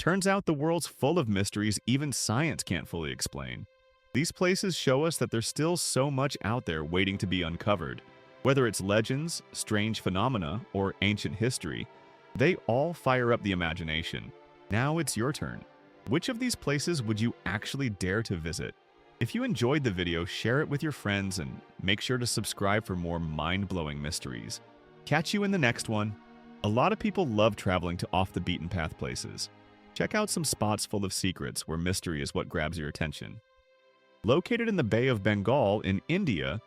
Turns out the world's full of mysteries even science can't fully explain. These places show us that there's still so much out there waiting to be uncovered. Whether it's legends, strange phenomena, or ancient history, they all fire up the imagination. Now it's your turn. Which of these places would you actually dare to visit? If you enjoyed the video, share it with your friends and make sure to subscribe for more mind-blowing mysteries. Catch you in the next one. A lot of people love traveling to off-the-beaten-path places. Check out some spots full of secrets where mystery is what grabs your attention. Located in the Bay of Bengal in India,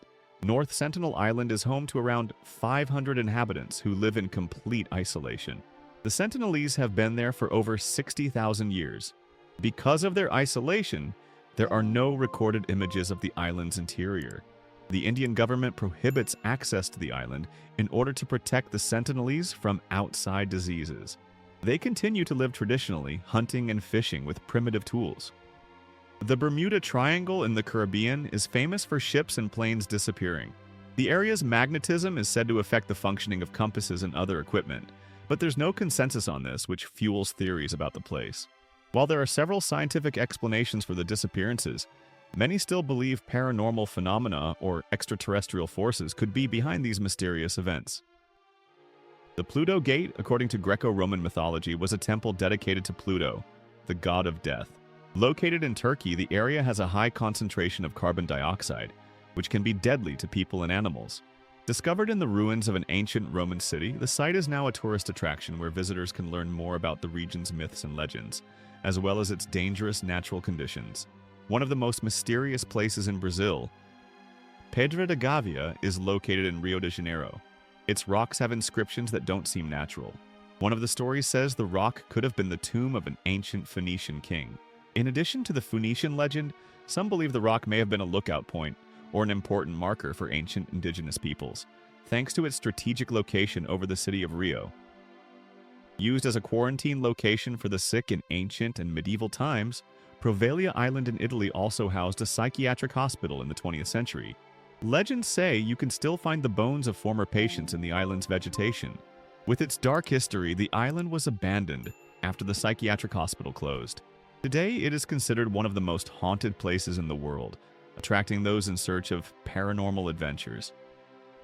North Sentinel Island is home to around 500 inhabitants who live in complete isolation. The Sentinelese have been there for over 60,000 years. Because of their isolation, there are no recorded images of the island's interior. The Indian government prohibits access to the island in order to protect the Sentinelese from outside diseases. They continue to live traditionally, hunting and fishing with primitive tools. The Bermuda Triangle in the Caribbean is famous for ships and planes disappearing. The area's magnetism is said to affect the functioning of compasses and other equipment, but there's no consensus on this, which fuels theories about the place. While there are several scientific explanations for the disappearances, many still believe paranormal phenomena or extraterrestrial forces could be behind these mysterious events. The Pluto Gate, according to Greco-Roman mythology, was a temple dedicated to Pluto, the god of death. Located in Turkey, the area has a high concentration of carbon dioxide, which can be deadly to people and animals. Discovered in the ruins of an ancient Roman city, the site is now a tourist attraction where visitors can learn more about the region's myths and legends, as well as its dangerous natural conditions. One of the most mysterious places in Brazil, Pedra da Gávea, is located in Rio de Janeiro. Its rocks have inscriptions that don't seem natural. One of the stories says the rock could have been the tomb of an ancient Phoenician king. In addition to the Phoenician legend, some believe the rock may have been a lookout point or an important marker for ancient indigenous peoples, thanks to its strategic location over the city of Rio. Used as a quarantine location for the sick in ancient and medieval times, Poveglia Island in Italy also housed a psychiatric hospital in the 20th century. Legends say you can still find the bones of former patients in the island's vegetation. With its dark history, the island was abandoned after the psychiatric hospital closed. Today, it is considered one of the most haunted places in the world, attracting those in search of paranormal adventures.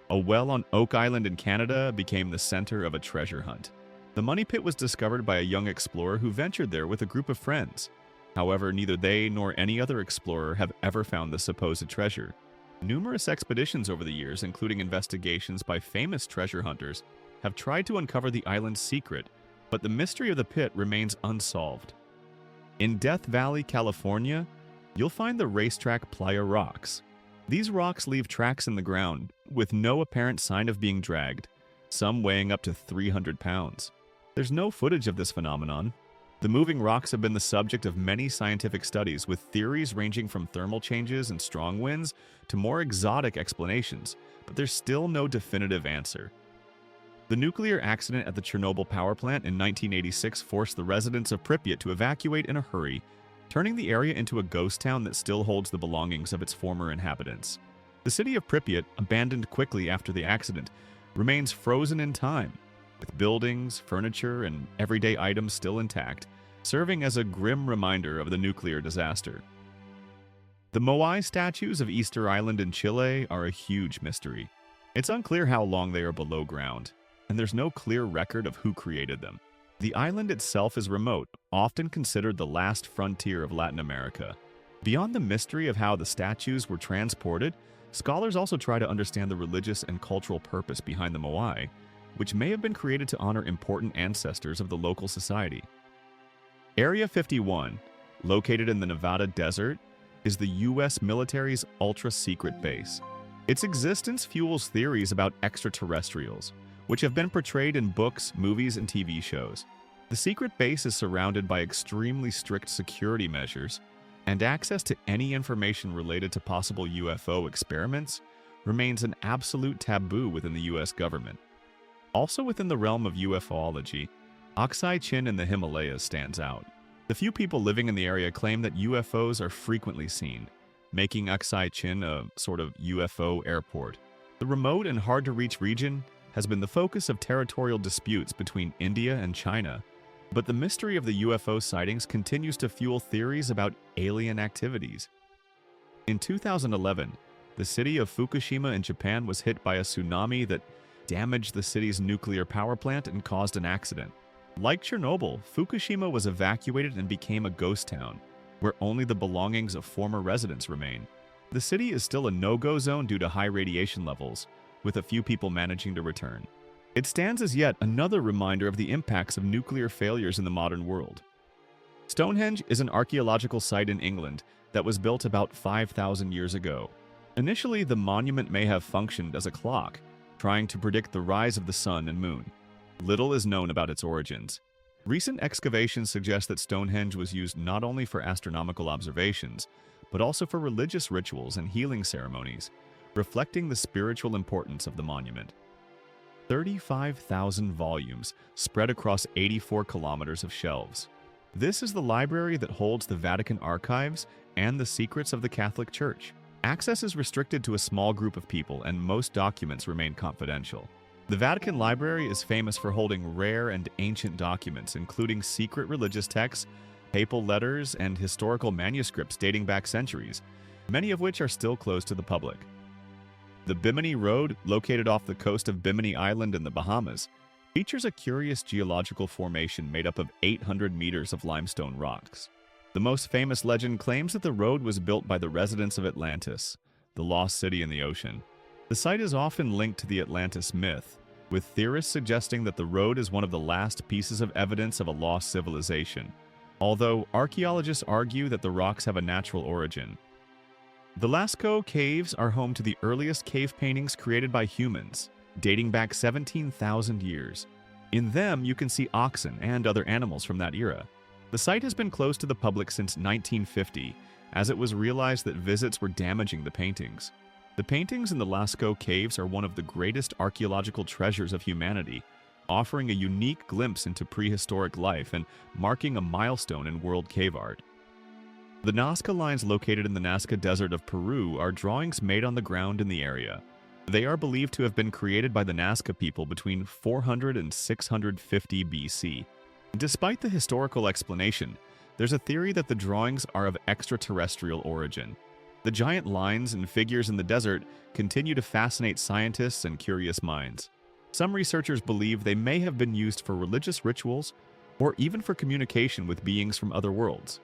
A well on Oak Island in Canada became the center of a treasure hunt. The money pit was discovered by a young explorer who ventured there with a group of friends. However, neither they nor any other explorer have ever found the supposed treasure. Numerous expeditions over the years, including investigations by famous treasure hunters, have tried to uncover the island's secret, but the mystery of the pit remains unsolved. In Death Valley, California, you'll find the racetrack Playa Rocks. These rocks leave tracks in the ground, with no apparent sign of being dragged, some weighing up to 300 pounds. There's no footage of this phenomenon. The moving rocks have been the subject of many scientific studies, with theories ranging from thermal changes and strong winds to more exotic explanations, but there's still no definitive answer. The nuclear accident at the Chernobyl power plant in 1986 forced the residents of Pripyat to evacuate in a hurry, turning the area into a ghost town that still holds the belongings of its former inhabitants. The city of Pripyat, abandoned quickly after the accident, remains frozen in time, with buildings, furniture, and everyday items still intact, serving as a grim reminder of the nuclear disaster. The Moai statues of Easter Island in Chile are a huge mystery. It's unclear how long they are below ground, and there's no clear record of who created them. The island itself is remote, often considered the last frontier of Latin America. Beyond the mystery of how the statues were transported, scholars also try to understand the religious and cultural purpose behind the Moai, which may have been created to honor important ancestors of the local society. Area 51, located in the Nevada desert, is the U.S. military's ultra-secret base. Its existence fuels theories about extraterrestrials, which have been portrayed in books, movies, and TV shows. The secret base is surrounded by extremely strict security measures, and access to any information related to possible UFO experiments remains an absolute taboo within the U.S. government. Also within the realm of UFOlogy, Aksai Chin in the Himalayas stands out. The few people living in the area claim that UFOs are frequently seen, making Aksai Chin a sort of UFO airport. The remote and hard-to-reach region has been the focus of territorial disputes between India and China, But the mystery of the UFO sightings continues to fuel theories about alien activities. In 2011, the city of Fukushima in Japan was hit by a tsunami that damaged the city's nuclear power plant and caused an accident. Like Chernobyl, Fukushima was evacuated and became a ghost town, where only the belongings of former residents remain. The city is still a no-go zone due to high radiation levels, with a few people managing to return. It stands as yet another reminder of the impacts of nuclear failures in the modern world. Stonehenge is an archaeological site in England that was built about 5,000 years ago. Initially, the monument may have functioned as a clock, trying to predict the rise of the sun and moon. Little is known about its origins. Recent excavations suggest that Stonehenge was used not only for astronomical observations, but also for religious rituals and healing ceremonies, reflecting the spiritual importance of the monument. 35,000 volumes spread across 84 kilometers of shelves. This is the library that holds the Vatican Archives and the secrets of the Catholic Church. Access is restricted to a small group of people, and most documents remain confidential. The Vatican Library is famous for holding rare and ancient documents, including secret religious texts, papal letters, and historical manuscripts dating back centuries, many of which are still closed to the public. The Bimini Road, located off the coast of Bimini Island in the Bahamas, features a curious geological formation made up of 800 meters of limestone rocks. The most famous legend claims that the road was built by the residents of Atlantis, the lost city in the ocean. The site is often linked to the Atlantis myth, with theorists suggesting that the road is one of the last pieces of evidence of a lost civilization, although archaeologists argue that the rocks have a natural origin. The Lascaux Caves are home to the earliest cave paintings created by humans, dating back 17,000 years. In them, you can see oxen and other animals from that era. The site has been closed to the public since 1950, as it was realized that visits were damaging the paintings. The paintings in the Lascaux Caves are one of the greatest archaeological treasures of humanity, offering a unique glimpse into prehistoric life and marking a milestone in world cave art. The Nazca lines located in the Nazca Desert of Peru are drawings made on the ground in the area. They are believed to have been created by the Nazca people between 400 and 650 BC. Despite the historical explanation, there's a theory that the drawings are of extraterrestrial origin. The giant lines and figures in the desert continue to fascinate scientists and curious minds. Some researchers believe they may have been used for religious rituals or even for communication with beings from other worlds.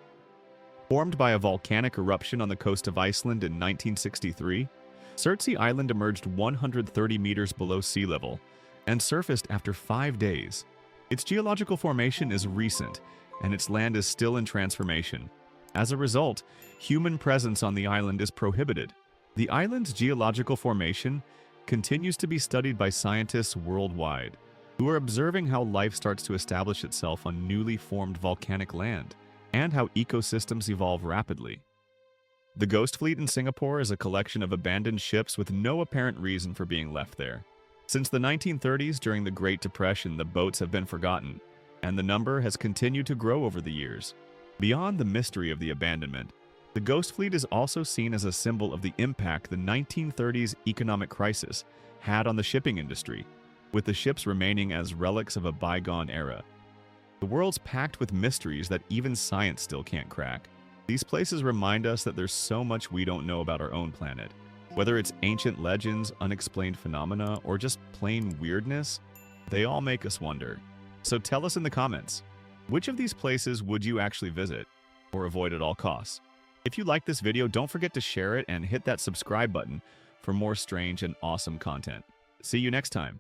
Formed by a volcanic eruption on the coast of Iceland in 1963, Surtsey Island emerged 130 meters below sea level and surfaced after 5 days. Its geological formation is recent, and its land is still in transformation. As a result, human presence on the island is prohibited. The island's geological formation continues to be studied by scientists worldwide, who are observing how life starts to establish itself on newly formed volcanic land, and how ecosystems evolve rapidly. The Ghost Fleet in Singapore is a collection of abandoned ships with no apparent reason for being left there. Since the 1930s, during the Great Depression, the boats have been forgotten, and the number has continued to grow over the years. Beyond the mystery of the abandonment, the Ghost Fleet is also seen as a symbol of the impact the 1930s economic crisis had on the shipping industry, with the ships remaining as relics of a bygone era. The world's packed with mysteries that even science still can't crack. These places remind us that there's so much we don't know about our own planet. Whether it's ancient legends, unexplained phenomena, or just plain weirdness, they all make us wonder. So tell us in the comments, which of these places would you actually visit or avoid at all costs? If you like this video, don't forget to share it and hit that subscribe button for more strange and awesome content. See you next time.